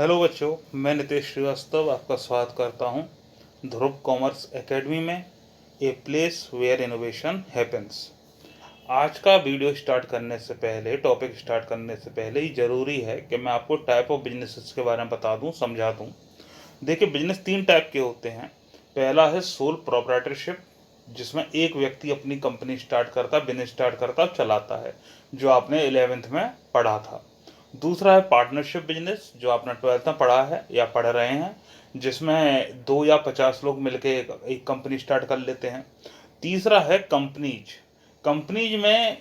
Hello बच्चों, मैं नितेश श्रीवास्तव आपका स्वागत करता हूं ध्रुव कॉमर्स एकेडमी में, a place where innovation happens. आज का वीडियो स्टार्ट करने से पहले, टॉपिक स्टार्ट करने से पहले ही ज़रूरी है कि मैं आपको टाइप ऑफ बिजनेसेस के बारे में बता दूं, समझा दूं। देखिए, बिजनेस 3 टाइप के होते हैं। पहला है सोल प्रोप्राइटरशिप, जिसमें एक व्यक्ति अपनी कंपनी स्टार्ट करता, बिजनेस स्टार्ट करता, चलाता है, जो आपने 11th में पढ़ा था। दूसरा है पार्टनरशिप बिजनेस, जो आपने 12th में पढ़ा है या पढ़ रहे हैं, जिसमें 2 या 50 लोग मिलकर एक कंपनी स्टार्ट कर लेते हैं। तीसरा है कंपनीज। कंपनीज में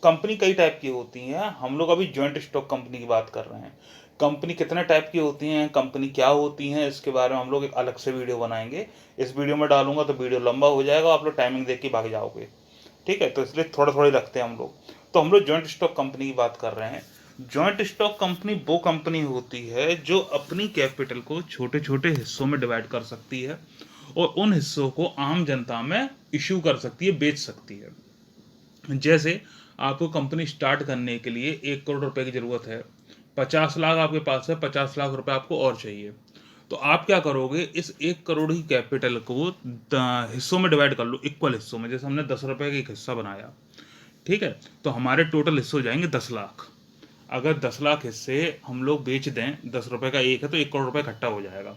कंपनी कई टाइप की होती हैं। हम लोग अभी जॉइंट स्टॉक कंपनी की बात कर रहे हैं। कंपनी कितने टाइप की होती हैं, कंपनी क्या होती हैं, इसके बारे में हम लोग एक अलग से वीडियो बनाएंगे। इस वीडियो में डालूंगा तो वीडियो लंबा हो जाएगा, आप लोग टाइमिंग देख के भाग जाओगे। ठीक है, तो इसलिए थोड़ा थोड़ी रखते हैं हम लोग। तो हम लोग जॉइंट स्टॉक कंपनी की बात कर रहे हैं। जॉइंट स्टॉक कंपनी वो कंपनी होती है जो अपनी कैपिटल को छोटे छोटे हिस्सों में डिवाइड कर सकती है और उन हिस्सों को आम जनता में इशू कर सकती है, बेच सकती है। जैसे आपको कंपनी स्टार्ट करने के लिए 1 करोड़ रुपए की ज़रूरत है, 50 लाख आपके पास है, 50 लाख रुपए आपको और चाहिए। तो आप क्या करोगे, इस 1 करोड़ की कैपिटल को हिस्सों में डिवाइड कर लो, इक्वल हिस्सों में। जैसे हमने 10 रुपए का एक हिस्सा बनाया, ठीक है, तो हमारे टोटल हिस्से हो जाएंगे 10 लाख। अगर 10 लाख हिस्से हम लोग बेच दें, 10 रुपए का एक है तो 1 करोड़ रुपए इकट्ठा हो जाएगा।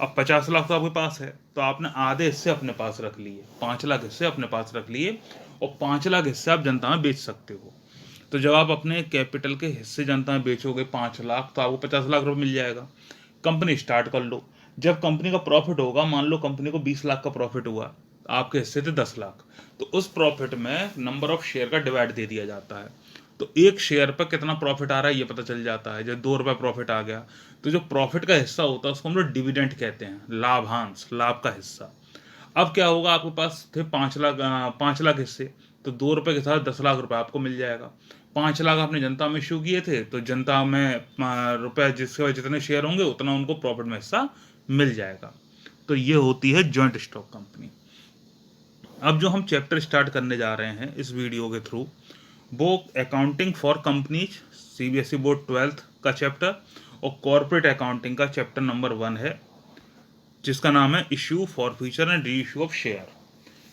अब 50 लाख तो आपके पास है, तो आपने आधे हिस्से अपने पास रख लिए, 5 लाख हिस्से अपने पास रख लिए, और 5 लाख हिस्से आप जनता में बेच सकते हो। तो जब आप अपने कैपिटल के हिस्से जनता में बेचोगे 5 लाख, तो आपको 50 लाख रुपए मिल जाएगा। कंपनी स्टार्ट कर लो। जब कंपनी का प्रॉफिट होगा, मान लो कंपनी को 20 लाख का प्रॉफिट हुआ, आपके हिस्से थे 10 लाख, तो उस प्रॉफिट में नंबर ऑफ शेयर का डिवाइड दे दिया जाता है। तो एक शेयर पर कितना प्रॉफिट आ रहा है ये पता चल जाता है। जब 2 रुपये प्रॉफिट आ गया, तो जो प्रॉफिट का हिस्सा होता है उसको हम लोग डिविडेंड कहते हैं, लाभांश, लाभ का हिस्सा। अब क्या होगा, आपके पास थे 5 लाख, 5 लाख हिस्से, तो 2 रुपये के साथ 10 लाख रुपए आपको मिल जाएगा। 5 लाख आपने जनता में इशू किए थे, तो जनता में रुपए जिसके जितने शेयर होंगे उतना उनको प्रॉफिट में हिस्सा मिल जाएगा। तो ये होती है जॉइंट स्टॉक कंपनी। अब जो हम चैप्टर स्टार्ट करने जा रहे हैं इस वीडियो के थ्रू, वो accounting for companies, CBSE board 12th का चैप्टर, और कॉर्पोरेट अकाउंटिंग का चैप्टर नंबर 1 है, जिसका नाम है issue, for future and re issue of share.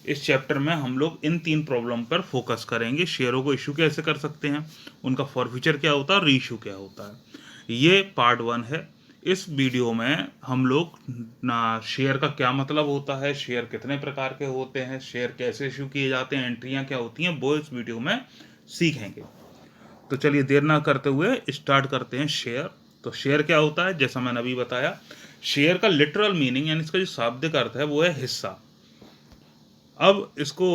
इस चैप्टर में हम लोग इन 3 प्रॉब्लम पर फोकस करेंगे। शेयरों को इशू कैसे कर सकते हैं, उनका फॉर फ्यूचर क्या होता है, री इशू क्या होता है। ये पार्ट 1 है। इस वीडियो में हम लोग ना शेयर का क्या मतलब होता है, शेयर कितने प्रकार के होते हैं, शेयर कैसे इशू किए जाते हैं, एंट्रियां क्या होती हैं, वो इस वीडियो में सीखेंगे। तो चलिए देर ना करते हुए स्टार्ट करते हैं। शेयर, तो शेयर क्या होता है, जैसा मैंने अभी बताया, शेयर का लिटरल मीनिंग यानी इसका जो शाब्दिक अर्थ है वो है हिस्सा। अब इसको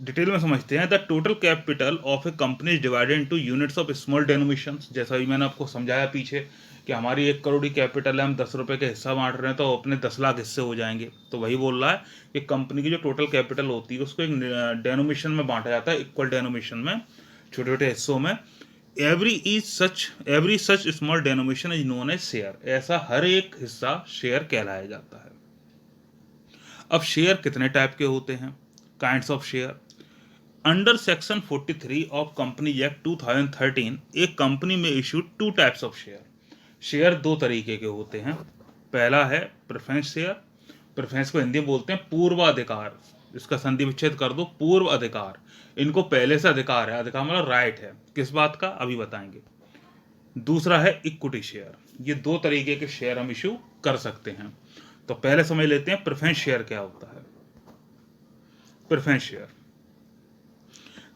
डिटेल में समझते हैं। The total capital of a company is divided into units of small denominations. जैसा भी मैंने आपको समझाया पीछे कि हमारी 1 करोड़ की कैपिटल है, हम 10 रुपए के हिस्सा बांट रहे हैं, तो अपने 10 लाख हिस्से हो जाएंगे। तो वही बोल रहा है कि कंपनी की जो टोटल कैपिटल होती है उसको एक डेनोमिनेशन में बांटा जाता है, इक्वल डेनोमिनेशन में, छोटे छोटे हिस्सों में। Every such small denomination is known as share. ऐसा हर एक हिस्सा शेयर कहलाया जाता है। अब शेयर कितने टाइप के होते हैं, kinds of share. Under section 43 of company act 2013 एक कंपनी में issued 2 types of share. Share 2 तरीके के होते हैं। पहला है प्रेफरेंस शेयर। प्रेफरेंस को हिंदी में बोलते हैं पूर्वाधिकार। इसका संधि विच्छेद कर दो, पूर्व अधिकार। इनको पहले से अधिकार है, अधिकार मतलब राइट है, किस बात का अभी बताएंगे। दूसरा है इक्विटी शेयर। ये 2 तरीके के शेयर हम इशू कर सकते हैं। तो पहले समझ लेते हैं प्रेफरेंस शेयर क्या होता है। प्रेफरेंस शेयर,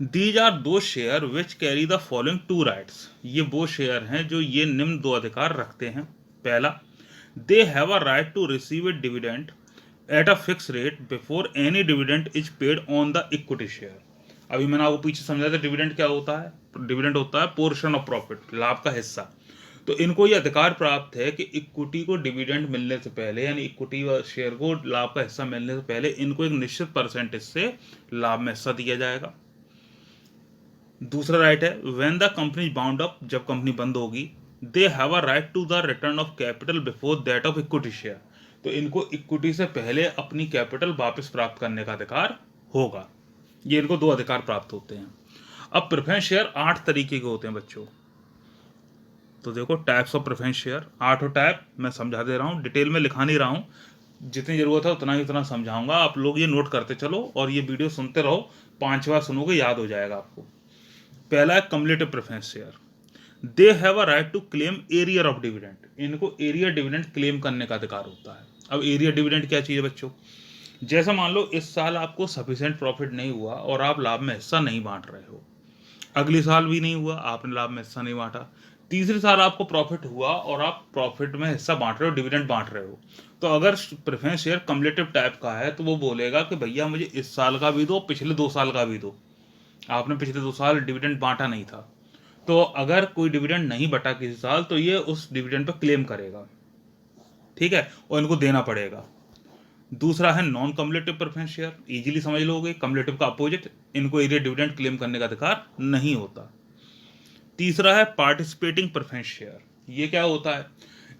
दीज आर दो share which carry the following 2 rights. ये वो शेयर हैं जो ये निम्न 2 अधिकार रखते हैं। पहला, they have a right to receive a dividend at a fix rate before any dividend is paid on the equity share. अभी मैंने आपको पीछे समझाया था डिविडेंड क्या होता है। डिविडेंड होता है पोर्शन ऑफ प्रॉफिट, लाभ का हिस्सा। तो इनको ये अधिकार प्राप्त है कि इक्विटी को डिविडेंड मिलने से पहले, यानी इक्विटी व शेयर को लाभ का हिस्सा मिलने से पहले, इनको एक निश्चित परसेंटेज से लाभ में हिस्सा दिया जाएगा। दूसरा राइट है when the company bound up, जब कंपनी बंद होगी, they have a right to the return of capital before that of equity share. तो इनको इक्विटी से पहले अपनी कैपिटल वापस प्राप्त करने का अधिकार होगा। ये इनको 2 अधिकार प्राप्त होते हैं। अब प्रेफरेंस शेयर 8 तरीके के होते हैं बच्चों। तो देखो types of preference share, 8 type मैं समझा दे रहा हूँ, डिटेल में लिखा नहीं रहा हूँ, जितनी ज़रूरत है उतना समझाऊंगा। आप लोग ये नोट करते चलो और ये वीडियो सुनते रहो, 5 बार सुनोगे याद हो जाएगा आपको। पहला है cumulative preference share. They have a right to claim arrear of dividend, इनको एरियर डिविडेंड क्लेम करने का अधिकार होता है। अब एरियर डिविडेंड क्या चीज़ है बच्चों? जैसा मान लो इस साल आपको सफिशिएंट प्रॉफिट नहीं हुआ और आप लाभ में हिस्सा नहीं बांट रहे हो, अगले साल भी नहीं हुआ, आपने लाभ में हिस्सा नहीं बांटा, तीसरे साल आपको प्रॉफिट हुआ और आप प्रॉफिट में हिस्सा बांट रहे हो, डिविडेंड बांट रहे हो, तो अगर प्रेफरेंस शेयर कम्युलेटिव टाइप का है तो वो बोलेगा कि भैया मुझे इस साल का भी दो, पिछले 2 साल का भी दो। आपने पिछले 2 साल डिविडेंड बांटा नहीं था, तो अगर कोई डिविडेंड नहीं बटा किसी साल तो ये उस डिविडेंड पर क्लेम करेगा, ठीक है, और इनको देना पड़ेगा। दूसरा है non cumulative preference share, easily समझ लोगे, कम्युलेटिव का अपोजिट, इनको एरियर डिविडेंड क्लेम करने का अधिकार नहीं होता। तीसरा है पार्टिसिपेटिंग प्रेफरेंस शेयर, ये क्या होता है?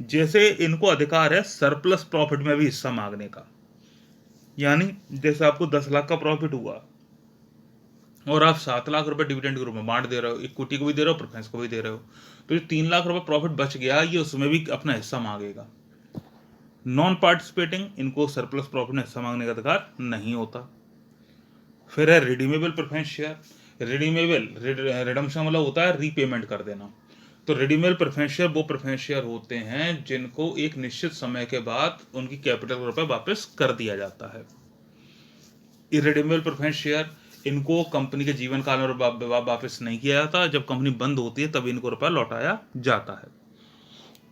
जैसे इनको अधिकार है सरप्लस प्रॉफिट में भी हिस्सा मांगने का, यानी जैसे आपको 10 लाख का प्रॉफिट हुआ और आप 7 लाख रुपए डिविडेंड के रूप में बांट दे रहे हो, इक्विटी को भी दे रहे हो, प्रेफरेंस को भी दे रहे हो, तो जो 3 लाख रुपए प्रॉफिट बच गया ये उसमें भी अपना हिस्सा मांगेगा। नॉन पार्टिसिपेटिंग, इनको सरप्लस प्रॉफिट में हिस्सा मांगने का अधिकार नहीं होता। फिर है redeemable preference share. Redeemable, redemption मतलब होता है रीपेमेंट कर देना। तो रिडीमेबल प्रेफरेंस शेयर वो प्रेफरेंस शेयर होते हैं जिनको एक निश्चित समय के बाद उनकी कैपिटल के रुपए वापस कर दिया जाता है। इरेडीमेबल प्रेफरेंस शेयर, इनको कंपनी के जीवन काल में वापस नहीं किया जाता, जब कंपनी बंद होती है तभी इनको रुपया लौटाया जाता है।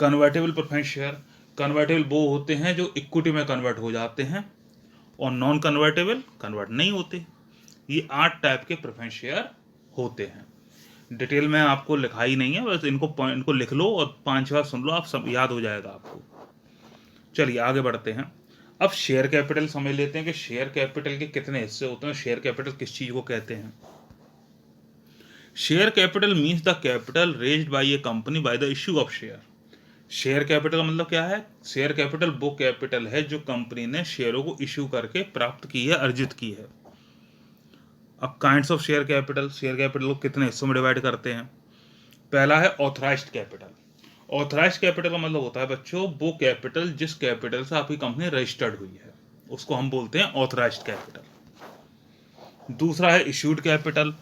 कन्वर्टेबल प्रेफरेंस शेयर, कन्वर्टेबल वो होते हैं जो इक्विटी में कन्वर्ट हो जाते हैं, और नॉन कन्वर्टेबल कन्वर्ट नहीं होते। ये 8 टाइप के प्रेफरेंस शेयर होते हैं। डिटेल में आपको लिखा ही नहीं है, बस इनको पॉइंट को लिख लो और 5 बार सुन लो, आप सब याद हो जाएगा आपको। चलिए आगे बढ़ते हैं। अब शेयर कैपिटल समझ लेते हैं कि शेयर कैपिटल के कितने हिस्से होते हैं, शेयर कैपिटल किस चीज को कहते हैं। Share capital means the capital raised bye A company by the issue of share. Share capital का मतलब क्या है? शेयर कैपिटल वो कैपिटल है जो कंपनी ने शेयरों को इश्यू करके प्राप्त की है, अर्जित की है। अब kinds of share capital, share capital को कितने हिस्सों में डिवाइड करते हैं। पहला है ऑथराइज्ड कैपिटल। ऑथराइज्ड कैपिटल का मतलब होता है बच्चों वो कैपिटल जिस कैपिटल से आपकी कंपनी रजिस्टर्ड हुई है, उसको हम बोलते हैं ऑथराइज्ड कैपिटल। दूसरा है इश्यूड कैपिटल।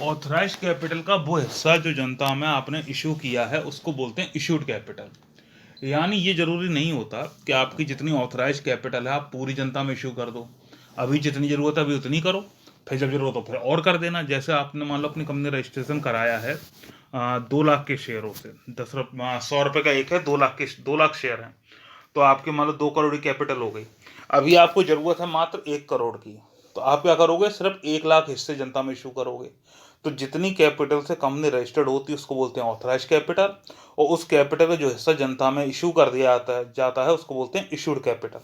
ऑथराइज्ड कैपिटल का वो हिस्सा जो जनता में आपने इशू किया है उसको बोलते हैं इश्यूड कैपिटल। यानी ये जरूरी नहीं होता कि आपकी जितनी ऑथराइज्ड कैपिटल है आप पूरी जनता में इशू कर दो, अभी जितनी जरूरत है अभी उतनी करो, फिर जब जरूरत हो फिर और कर देना। जैसे आपने मान लो अपनी कंपनी रजिस्ट्रेशन कराया है 2 लाख के शेयरों से, 100 रुपये का एक है, 2 लाख शेयर हैं, तो आपके मान लो 2 करोड़ की कैपिटल हो गई। अभी आपको जरूरत है मात्र 1 करोड़ की, तो आप क्या करोगे? सिर्फ 1 लाख हिस्से जनता में इशू करोगे। तो जितनी कैपिटल से कंपनी रजिस्टर्ड होती है उसको बोलते हैं ऑथराइज्ड कैपिटल, और उस कैपिटल का जो हिस्सा जनता में इशू कर दिया जाता है उसको बोलते हैं इशूड कैपिटल।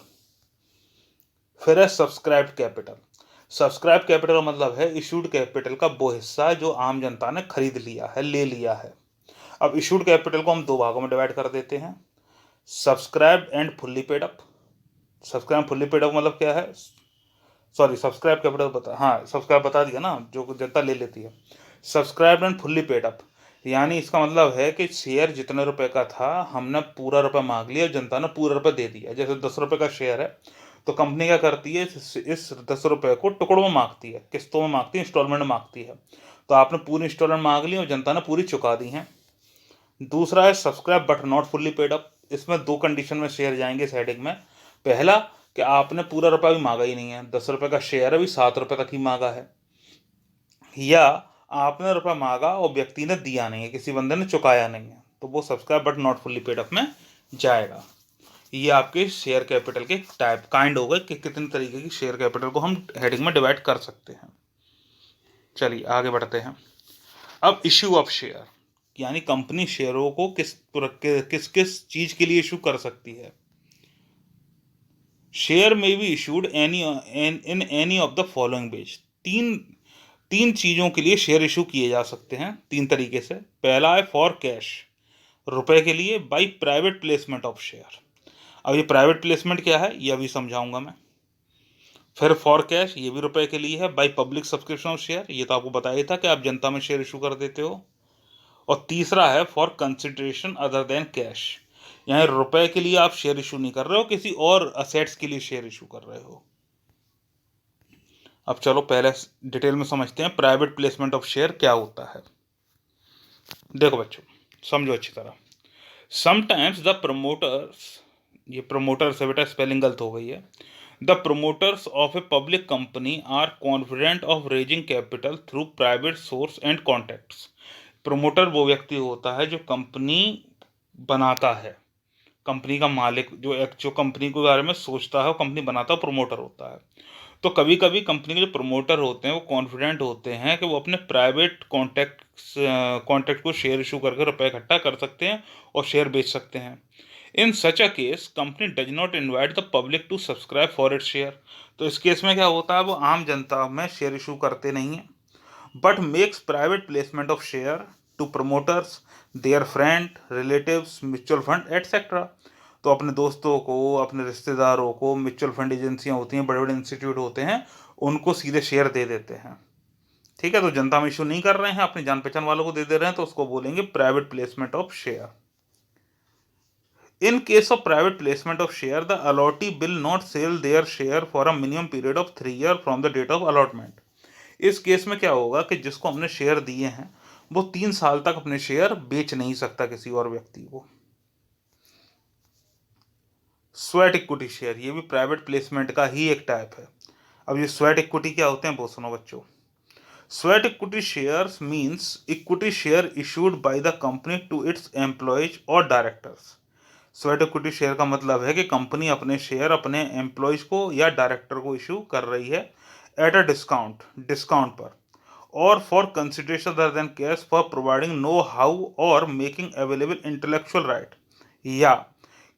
फिर है सब्सक्राइब्ड कैपिटल। सब्सक्राइब कैपिटल का मतलब है इशूड कैपिटल का वो हिस्सा जो आम जनता ने खरीद लिया है, ले लिया है। अब इशूड कैपिटल को हम 2 भागों में डिवाइड कर देते हैं, subscribe and fully paid up. Subscribe fully paid up मतलब क्या है? सॉरी, सब्सक्राइब कैपिटल बता, हाँ सब्सक्राइब बता दिया ना, जो जनता ले लेती है। Subscribe and fully paid up, यानी इसका मतलब है कि शेयर जितने रुपए का था हमने पूरा रुपया मांग लिया, जनता ने पूरा रुपया दे दिया। जैसे 10 रुपये का शेयर है तो कंपनी क्या करती है, इस 10 रुपये को टुकड़ों में मांगती है, किस्तों में मांगती है, इंस्टॉलमेंट में मांगती है। तो आपने पूरी इंस्टॉलमेंट मांग ली और जनता ने पूरी चुका दी है। दूसरा है subscribe but not fully paid up. इसमें 2 कंडीशन में शेयर जाएंगे इस हेडिंग में। पहला कि आपने पूरा रुपया भी मांगा ही नहीं है, 10 रुपये का शेयर है, अभी 7 रुपये तक ही मांगा है, या आपने रुपया मांगा और व्यक्ति ने दिया नहीं है, किसी बंदे ने चुकाया नहीं है, तो वो subscribe but not fully paid up में जाएगा। ये आपके शेयर कैपिटल के टाइप काइंड हो गए कि कितने तरीके की शेयर कैपिटल को हम हेडिंग में डिवाइड कर सकते हैं। चलिए आगे बढ़ते हैं। अब इश्यू ऑफ शेयर, यानी कंपनी शेयरों को किस किस चीज के लिए इशू कर सकती है। शेयर में be issued in any of the following veg. तीन चीजों के लिए शेयर इशू किए जा सकते हैं 3 तरीके से। पहला है फॉर कैश, रुपए के लिए, by private placement of share. अब ये प्राइवेट प्लेसमेंट क्या है ये अभी समझाऊंगा मैं। फिर फॉर कैश, ये भी रुपए के लिए है। By public subscription of share, ये तो आपको बताया था कि आप जनता में शेयर इशू कर देते हो। और तीसरा है for consideration other than cash, यानी रुपए के लिए आप शेयर इशू नहीं कर रहे हो, किसी और असेट्स के लिए शेयर इशू कर रहे हो। अब चलो पहले डिटेल में समझते हैं प्राइवेट प्लेसमेंट ऑफ शेयर क्या होता है। देखो बच्चों, समझो अच्छी तरह। समटाइम्स द प्रमोटर्स, ये प्रमोटर से बेटा स्पेलिंग गलत हो गई है, the promoters of a public company are confident of raising capital through private source and contacts। Promoter वो व्यक्ति होता है जो कंपनी बनाता है, कंपनी का मालिक, जो कंपनी के बारे में सोचता है वो कंपनी बनाता है, प्रमोटर होता है। तो कभी कभी कंपनी के जो प्रमोटर होते हैं वो कॉन्फिडेंट होते हैं कि वो अपने प्राइवेट कॉन्टैक्ट को शेयर इशू करके रुपए इकट्ठा कर सकते हैं और शेयर बेच सकते हैं। In such a case company does not invite the public to subscribe for it share. तो इस केस में क्या होता है, वो आम जनता में शेयर इशू करते नहीं हैं, but makes private placement of share to promoters, their friend, relatives, mutual fund etcetera. तो अपने दोस्तों को, अपने रिश्तेदारों को, म्यूचुअल फंड एजेंसियां होती हैं, बड़े बड़े इंस्टीट्यूट होते हैं, उनको सीधे शेयर दे देते हैं। ठीक है, तो जनता में इशू नहीं कर रहे हैं, अपनी जान पहचान वालों को दे दे रहे हैं, तो उसको बोलेंगे private placement of share. In case of private placement of share, the allottee will not sell their share for a minimum period of 3 years from the date of allotment। इस केस में क्या होगा कि जिसको हमने शेयर दिए हैं वो 3 साल तक अपने शेयर बेच नहीं सकता किसी और व्यक्ति को। स्वेट इक्विटी शेयर, ये भी प्राइवेट प्लेसमेंट का ही एक टाइप है। अब ये स्वेट इक्विटी क्या होते हैं वो सुनो बच्चों। Sweat equity shares means equity share issued by the company to its employees और डायरेक्टर्स। स्वेट इक्विटी शेयर का मतलब है कि कंपनी अपने शेयर अपने एम्प्लॉयज को या डायरेक्टर को इशू कर रही है एट अ डिस्काउंट पर, और for consideration other than cash, for providing know how और मेकिंग अवेलेबल इंटेलेक्चुअल राइट। या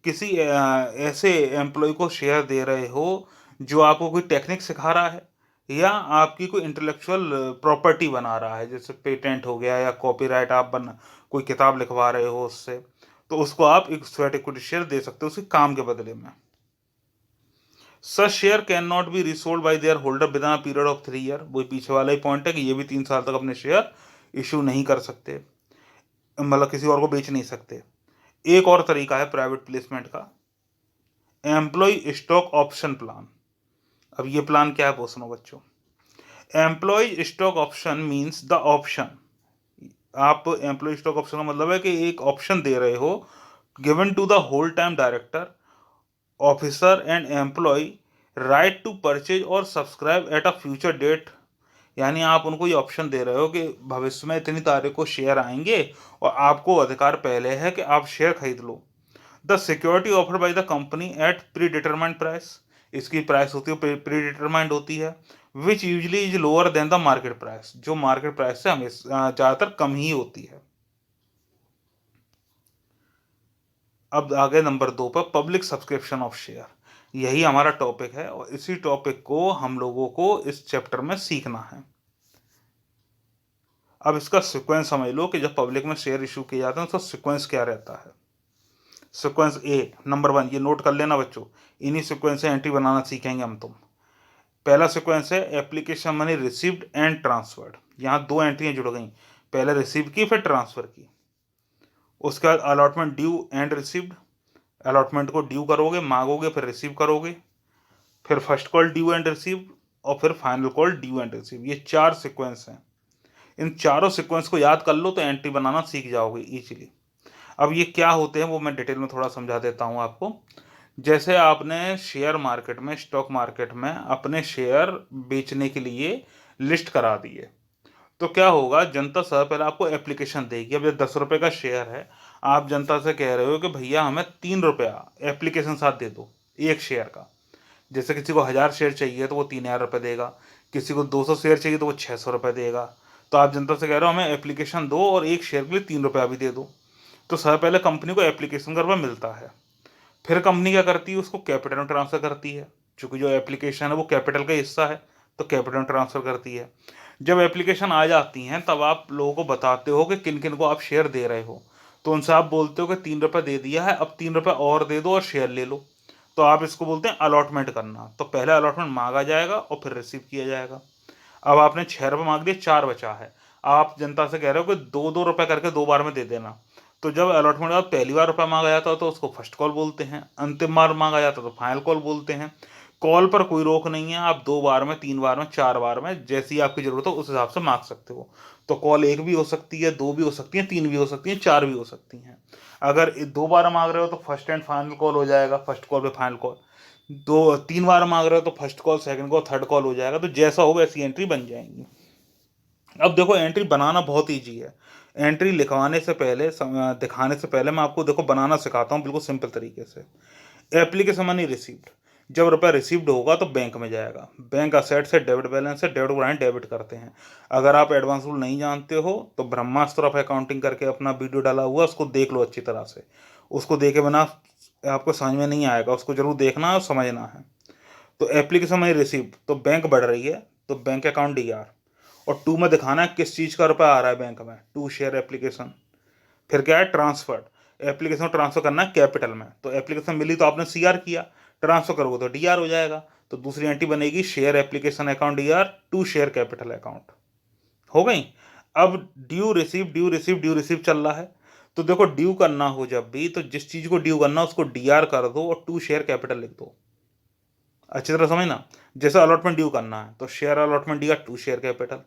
किसी ऐसे एम्प्लॉय को शेयर दे रहे हो जो आपको कोई टेक्निक सिखा रहा है या आपकी कोई इंटेलेक्चुअल प्रॉपर्टी बना रहा है, जैसे पेटेंट हो गया या कॉपीराइट, आप बना कोई किताब लिखवा रहे हो उससे, तो उसको आप एक स्वेट इक्विटी शेयर दे सकते हो उसके काम के बदले में। सच share can not be resold bye there holder with in a period of 3 year. वही पीछे वाला ही पॉइंट है कि ये भी 3 साल तक अपने शेयर इशू नहीं कर सकते, मतलब किसी और को बेच नहीं सकते। एक और तरीका है प्राइवेट प्लेसमेंट का, एम्प्लॉय स्टॉक ऑप्शन प्लान। अब ये प्लान क्या है वो सुनो बच्चों। Employee stock option means the option, आप एम्प्लॉय स्टॉक ऑप्शन का मतलब है कि एक ऑप्शन दे रहे हो given to the whole time director, officer and employee right to purchase और subscribe at a future date. यानी आप उनको ये ऑप्शन दे रहे हो कि भविष्य में इतनी तारीख को शेयर आएंगे और आपको अधिकार पहले है कि आप शेयर खरीद लो। The security offered by the company at predetermined price, इसकी प्राइस होती है प्री डिटरमाइंड होती है, which usually is lower than the market price, जो मार्केट प्राइस से हमेशा ज़्यादातर कम ही होती है। अब आगे नंबर 2 पर पब्लिक सब्सक्रिप्शन ऑफ शेयर, यही हमारा टॉपिक है और इसी टॉपिक को हम लोगों को इस चैप्टर में सीखना है। अब इसका सीक्वेंस समझ लो कि जब पब्लिक में शेयर इशू किए जाते हैं तो सीक्वेंस क्या रहता है। सीक्वेंस ए, नंबर 1, ये नोट कर लेना बच्चों, इन्हीं सीक्वेंस से एंट्री बनाना सीखेंगे हम तुम। पहला सीक्वेंस है application money received and transferred, यहाँ 2 एंट्रियाँ जुड़ गई, पहले रिसीव की फिर ट्रांसफर की। उसके बाद allotment due and received, allotment को ड्यू करोगे, मांगोगे, फिर रिसीव करोगे, फिर first call due and receive, और फिर final call due and receive. ये 4 सीक्वेंस हैं, इन चारों सीक्वेंस को याद कर लो तो एंट्री बनाना सीख जाओगे इजीली। अब ये क्या होते हैं वो मैं डिटेल में थोड़ा समझा देता हूँ आपको। जैसे आपने शेयर मार्केट में, स्टॉक मार्केट में अपने शेयर बेचने के लिए लिस्ट करा दिए, तो क्या होगा, जनता सबसे पहले आपको एप्लीकेशन देगी। अब ये 10 रुपये का शेयर है, आप जनता से कह रहे हो कि भैया हमें 3 रुपया एप्लीकेशन साथ दे दो एक शेयर का। जैसे किसी को 1000 शेयर चाहिए तो वो 3000 रुपये देगा, किसी को 200 शेयर चाहिए तो वो 600 रुपये देगा। तो आप जनता से कह रहे हो हमें एप्लीकेशन दो और एक शेयर के लिए 3 रुपया भी दे दो। तो सबसे पहले कंपनी को एप्लीकेशन का रुपया मिलता है, फिर कंपनी क्या करती है, उसको कैपिटल में ट्रांसफ़र करती है, चूँकि जो एप्लीकेशन है वो कैपिटल का हिस्सा है तो कैपिटल में ट्रांसफ़र करती है। जब एप्लीकेशन आ जाती हैं तब आप लोगों को बताते हो कि किन किन को आप शेयर दे रहे हो, तो उनसे आप बोलते हो कि 3 रुपये दे दिया है, अब 3 रुपये और दे दो और शेयर ले लो। तो आप इसको बोलते हैं अलॉटमेंट करना। तो पहले अलॉटमेंट मांगा जाएगा और फिर रिसीव किया जाएगा। अब आपने 6 रुपये मांग दिए, 4 बचा है, आप जनता से कह रहे हो कि 2-2 रुपये करके 2 बार में दे देना। तो जब अलॉटमेंट के बाद पहली बार रुपया मांगा जाता है तो उसको फर्स्ट कॉल बोलते हैं, अंतिम बार मांगा जाता है तो फाइनल कॉल बोलते हैं। कॉल पर कोई रोक नहीं है, आप 2 बार में, 3 बार में, 4 बार में, जैसी आपकी ज़रूरत हो उस हिसाब से मांग सकते हो। तो कॉल 1 भी हो सकती है, 2 भी हो सकती हैं, 3 भी हो सकती हैं, 4 भी हो सकती हैं। अगर 2 बार मांग रहे हो तो फर्स्ट एंड फाइनल कॉल हो जाएगा, फर्स्ट कॉल पे फाइनल कॉल। 2-3 बार मांग रहे हो तो first call, second call, third call हो जाएगा। तो जैसा हो वैसी एंट्री बन जाएंगी। अब देखो, एंट्री बनाना बहुत ईजी है। एंट्री लिखवाने से पहले, दिखाने से पहले मैं आपको देखो बनाना सिखाता हूँ बिल्कुल सिंपल तरीके से। एप्लीकेशन मनी रिसीव्ड, जब रुपया रिसीव्ड होगा तो बैंक में जाएगा। बैंक असेट से डेबिट बैलेंस है, डेबिट को डेबिट करते हैं। अगर आप एडवांस रूल नहीं जानते हो तो ब्रह्मास्त्र ऑफ अकाउंटिंग करके अपना वीडियो डाला हुआ, उसको देख लो अच्छी तरह से। उसको देखे बिना आपको समझ में नहीं आएगा, उसको जरूर देखना और समझना है। तो एप्लीकेशन मनी रिसीव्ड, तो बैंक बढ़ रही है तो बैंक अकाउंट DR। और 2 में दिखाना है किस चीज़ का रुपया आ रहा है बैंक में, टू शेयर एप्लीकेशन। फिर क्या है, ट्रांसफर्ड, एप्लीकेशन ट्रांसफर करना है कैपिटल में। तो एप्लीकेशन मिली तो आपने CR किया, ट्रांसफर करोगे तो DR हो जाएगा। तो दूसरी एंट्री बनेगी share application account DR to share capital account. हो गई। अब due receive, due receive, due receive चल रहा है। तो देखो, ड्यू करना हो जब भी, तो जिस चीज को ड्यू करना उसको DR कर दो और टू शेयर कैपिटल लिख दो। अच्छी तरह समझना। जैसे अलॉटमेंट ड्यू करना है तो share allotment DR to share capital.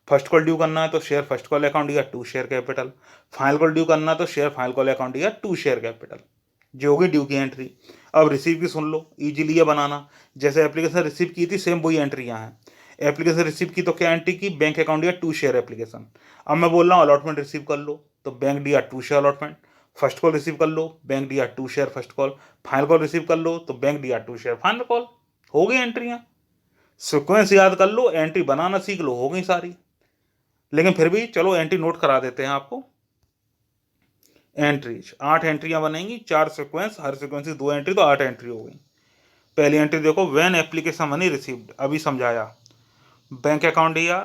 First call due करना है तो share first call account DR to share capital. Final call due करना है तो share final call account DR to share capital. जो होगी ड्यू की एंट्री। अब रिसीव की सुन लो, इजीली है बनाना। जैसे एप्लीकेशन रिसीव की थी, सेम वही एंट्री यहाँ है। एप्लीकेशन रिसीव की तो क्या एंट्री की, bank account DR to share application. अब मैं बोल रहा हूँ अलॉटमेंट रिसीव कर लो, तो bank DR to share allotment. First call receive कर लो, bank DR to share first call. Final call receive कर लो तो bank DR to share final call. हो गई एंट्रियां। सीक्वेंस याद कर लो, एंट्री बनाना सीख लो, हो गई सारी। लेकिन फिर भी चलो एंट्री नोट करा देते हैं आपको। एंट्रीज 8 एंट्रियां बनेंगी, 4 सीक्वेंस, हर सीक्वेंस की 2 एंट्री, तो 8 एंट्री हो गई। पहली एंट्री देखो, व्हेन एप्लीकेशन मनी रिसीव्ड, अभी समझाया। Bank account DR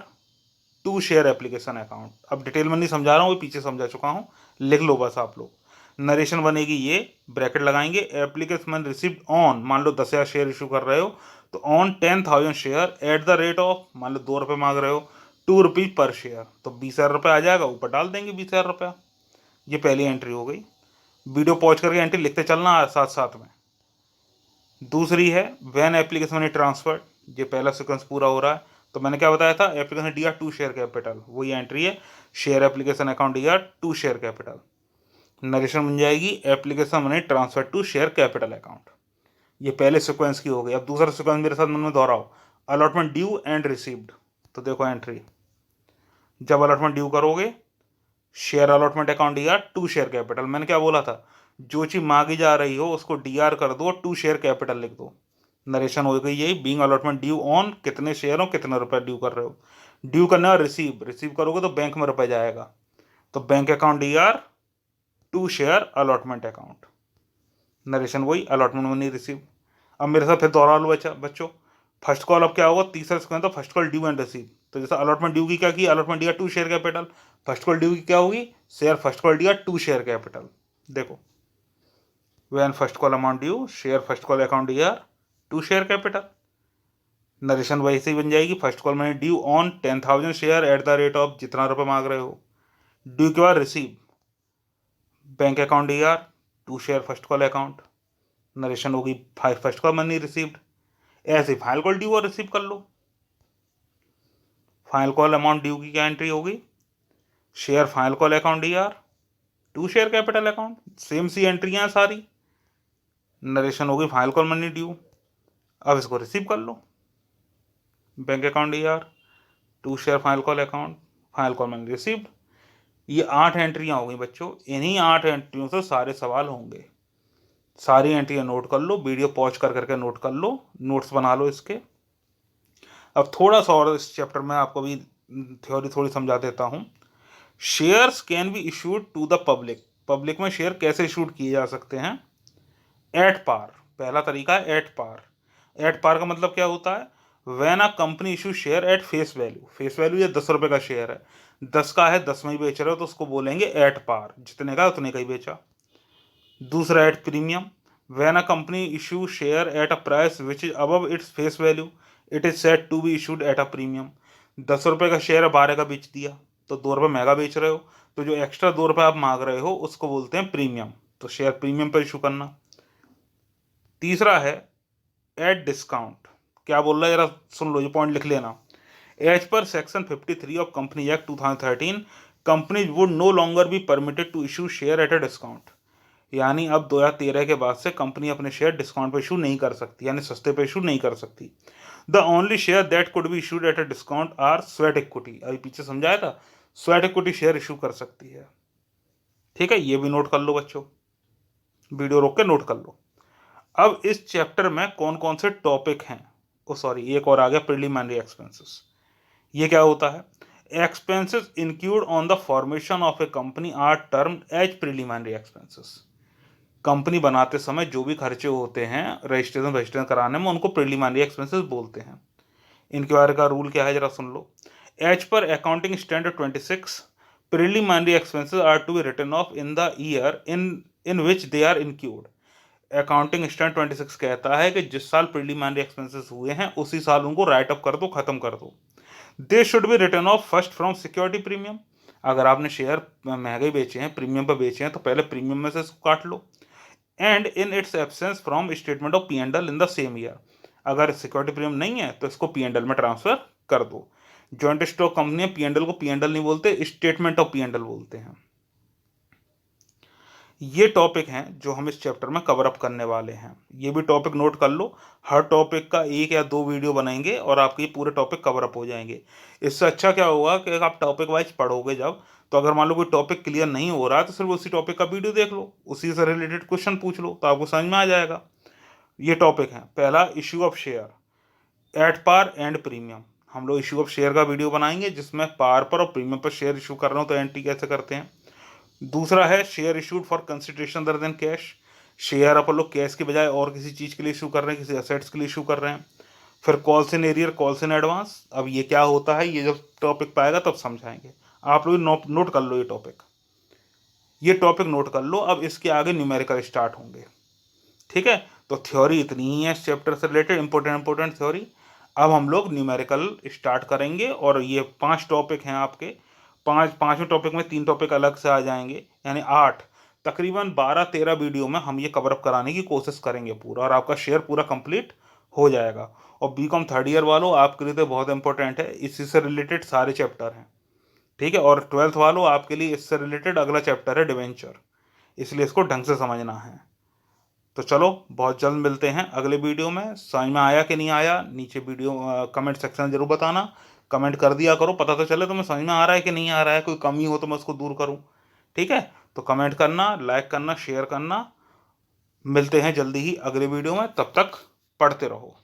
to share application account. अब डिटेल में नहीं समझा रहा हूँ, वो पीछे समझा चुका हूँ, लिख लो बस आप लोग। नरेशन बनेगी ये, ब्रैकेट लगाएंगे, एप्लीकेशन मनी रिसीव्ड ऑन, मान लो 10,000 शेयर इशू कर रहे हो तो on 10,000 share at the rate of, मान लो 2 रुपये मांग रहे हो, 2 रुपीज पर शेयर, तो 20,000 रुपये आ जाएगा, ऊपर डाल देंगे 20,000 रुपया। ये पहली एंट्री हो गई। वीडियो पॉज करके एंट्री लिखते चलना साथ साथ में। दूसरी है व्हेन एप्लीकेशन मनी ट्रांसफर, ये पहला सीक्वेंस पूरा हो रहा है। तो मैंने क्या बताया था, application DR to share capital, वही एंट्री है, share application account DR to share capital. Narration बन जाएगी application money transfer to share capital account. ये पहले सीक्वेंस की हो गई। अब दूसरा सीक्वेंस मेरे साथ मन में दोहराओ, अलॉटमेंट ड्यू एंड रिसीव्ड। तो देखो एंट्री, जब अलॉटमेंट ड्यू करोगे, share allotment account DR to share capital. मैंने क्या बोला था, जो चीज मांगी जा रही हो उसको DR कर दो, टू शेयर कैपिटल लिख दो। नरेशन हो गई यही, बीइंग अलॉटमेंट ड्यू ऑन, कितने शेयर हो, कितने रुपए ड्यू कर रहे हो। ड्यू करने और रिसीव, रिसीव करोगे तो बैंक में रुपए जाएगा, तो bank account DR to share allotment account. Narration वही, अलॉटमेंट मनी रिसीव। अब मेरे साथ फिर दोहरा लो बच्चों। फर्स्ट कॉल अब क्या होगा, तीसरा सेकंड, तो first call due and receive. तो जैसे अलॉटमेंट ड्यू की क्या की, allotment DR to share capital. First call due की क्या होगी, share first call DR to share capital. देखो, when first call amount due, share first call account DR to share capital. Narration वैसे ही बन जाएगी, फर्स्ट कॉल मैंने due on 10,000 share at the rate of, जितना रुपये मांग रहे हो। ड्यू के बाद receive, bank account DR to share first call account. Narration होगी फर्स्ट कॉल मनी रिसीव्ड। ऐसे फाइनल कॉल ड्यू और रिसीव कर लो। फाइनल कॉल अमाउंट ड्यू की क्या एंट्री होगी, share final call account DR to share capital account, same सी एंट्रियां सारी। नरेशन होगी फाइनल कॉल मनी ड्यू। अब इसको रिसीव कर लो, bank account DR to share final call account, final call money received. ये 8 एंट्रियां हो गई बच्चों। इन्हीं 8 एंट्रियों से सारे सवाल होंगे। सारी एंट्रियां नोट कर लो, वीडियो पॉज कर करके नोट कर लो, नोट्स बना लो इसके। अब थोड़ा सा और इस चैप्टर में आपको भी थ्योरी थोड़ी समझा देता हूँ। Shares can be issued to the public, public में शेयर कैसे इशूड किए जा सकते हैं, एट पार। पहला तरीका है एट पार। एट पार का मतलब क्या होता है, when a company issue share at face value. Face value ये 10 रुपये का शेयर है, 10 का है, 10 में ही बेच रहे हो तो उसको बोलेंगे एट पार, जितने का उतने का ही बेचा। दूसरा at premium, when a company issue share at a price which is above its face value, it is said to be issued at a premium. 10 रुपये का शेयर है, 12 का बेच दिया तो 2 रुपये महंगा बेच रहे हो, तो जो एक्स्ट्रा 2 रुपये आप मांग रहे हो उसको बोलते हैं प्रीमियम, तो शेयर प्रीमियम पर इशू करना। तीसरा है एट डिस्काउंट। क्या बोल रहा है जरा सुन लो, ये पॉइंट लिख लेना। As per section 53 of company act 2013, companies would no longer be permitted to issue share at a discount. यानी अब 2013 के बाद से कंपनी अपने शेयर डिस्काउंट पे इशू नहीं कर सकती, यानी सस्ते पे इशू नहीं कर सकती। The only share that could be issued at a discount are sweat equity. अभी पीछे समझाया था, स्वेट इक्विटी शेयर इशू कर सकती है। ठीक है, ये भी नोट कर लो बच्चों, वीडियो रोक के नोट कर लो। अब इस चैप्टर में कौन कौन से टॉपिक हैं, ओ सॉरी एक और आ गया, प्रिलिमिनरी एक्सपेंसेस। ये क्या होता है? Expenses include on the formation of a company are termed as preliminary expenses. Company बनाते समय जो भी खर्चे होते हैं रजिस्ट्रेशन कराने में, उनको प्रिलिमिनरी एक्सपेंसेस बोलते हैं। इनके बारे का रूल क्या है जरा सुन लो। As per accounting standard 26, preliminary expenses are to be written off in the year in which they are include. Accounting standard 26 कहता है कि जिस साल प्रिलिमिनरी एक्सपेंसेस हुए हैं उसी साल उनको राइट अप कर दो, खत्म कर दो। They should be return of first from security premium. अगर आपने शेयर महंगे बेचे हैं, प्रीमियम पर बेचे हैं, तो पहले प्रीमियम में से इसको काट लो। And in its absence from statement of P&L in the same year. अगर सिक्योरिटी प्रीमियम नहीं है तो इसको P&L में ट्रांसफर कर दो। जॉइंट स्टॉक कंपनी P&L को P&L नहीं बोलते, स्टेटमेंट ऑफ P&L बोलते हैं। ये टॉपिक हैं जो हम इस चैप्टर में कवर अप करने वाले हैं। ये भी टॉपिक नोट कर लो, हर टॉपिक का 1 या 2 वीडियो बनाएंगे और आपके पूरे टॉपिक कवर अप हो जाएंगे। इससे अच्छा क्या होगा कि आप टॉपिक वाइज पढ़ोगे जब, तो अगर मान लो कोई टॉपिक क्लियर नहीं हो रहा तो सिर्फ उसी टॉपिक का वीडियो देख लो, उसी से रिलेटेड क्वेश्चन पूछ लो, तो आपको समझ में आ जाएगा। ये टॉपिक है पहला, issue of share at par and premium. हम लोग इश्यू ऑफ शेयर का वीडियो बनाएंगे जिसमें पार पर और प्रीमियम पर शेयर इशू कर रहे हो तो एंट्री कैसे करते हैं। दूसरा है share issued for consideration other than cash. Share अपन लोग कैश के बजाय और किसी चीज़ के लिए इशू कर रहे हैं, किसी असेट्स के लिए इशू कर रहे हैं। फिर calls in arrear, calls in advance. अब ये क्या होता है, ये जब टॉपिक पाएगा तब समझाएंगे। आप लोग नोट कर लो ये टॉपिक, ये टॉपिक नोट कर लो। अब इसके आगे न्यूमेरिकल स्टार्ट होंगे। ठीक है, तो थ्योरी इतनी ही है इस चैप्टर से रिलेटेड, इंपॉर्टेंट थ्योरी। अब हम लोग न्यूमेरिकल स्टार्ट करेंगे और ये 5 टॉपिक हैं आपके। पाँचवें टॉपिक में 3 टॉपिक अलग से आ जाएंगे, यानी 8। तकरीबन 12-13 वीडियो में हम ये कवर अप कराने की कोशिश करेंगे पूरा, और आपका शेयर पूरा कंप्लीट हो जाएगा। और बीकॉम 3rd ईयर वालों, आपके लिए तो बहुत इंपॉर्टेंट है, इसी से रिलेटेड सारे चैप्टर हैं। ठीक है, और 12th वालों आपके लिए इससे रिलेटेड अगला चैप्टर है डिवेंचर, इसलिए इसको ढंग से समझना है। तो चलो बहुत जल्द मिलते हैं अगले वीडियो में। समझ में आया कि नहीं आया, नीचे वीडियो कमेंट सेक्शन में जरूर बताना। कमेंट कर दिया करो, पता तो चले तुम्हें समझ में आ रहा है कि नहीं आ रहा है, कोई कमी हो तो मैं उसको दूर करूं। ठीक है, तो कमेंट करना, लाइक करना, शेयर करना। मिलते हैं जल्दी ही अगले वीडियो में, तब तक पढ़ते रहो।